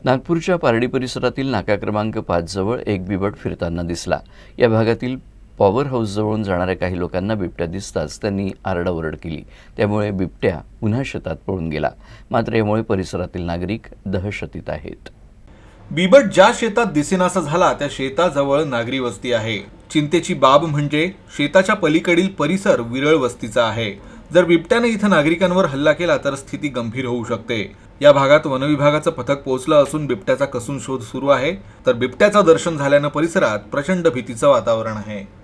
नागपूरच्या पारडी परिसरातील नाका क्रमांक 5 जवळ एक बिबट फिरताना दिसला। या भागातील पॉवर हाऊस जवळून जाणाऱ्या काही लोकांना बिबट्या दिसताच त्यांनी आरडाओरड केली। त्यामुळे बिबट्या पुन्हा शेतात पळून गेला। मात्र यामुळे परिसरातील नागरिक दहशतीत आहेत। बिबट ज्या शेतात दिसेनासा झाला त्या शेताजवळ नागरी वस्ती आहे। चिंतेची बाब म्हणजे शेताच्या पलीकडील परिसर विरळ वस्तीचा आहे। जर बिबट्याने इथं नागरिकांवर हल्ला केला तर स्थिती गंभीर होऊ शकते। या भागात वनविभागाचं पथक पोहोचलं असून बिबट्याचा कसून शोध सुरू आहे। तर बिबट्याचं दर्शन झाल्यानं परिसरात प्रचंड भीतीचं वातावरण आहे।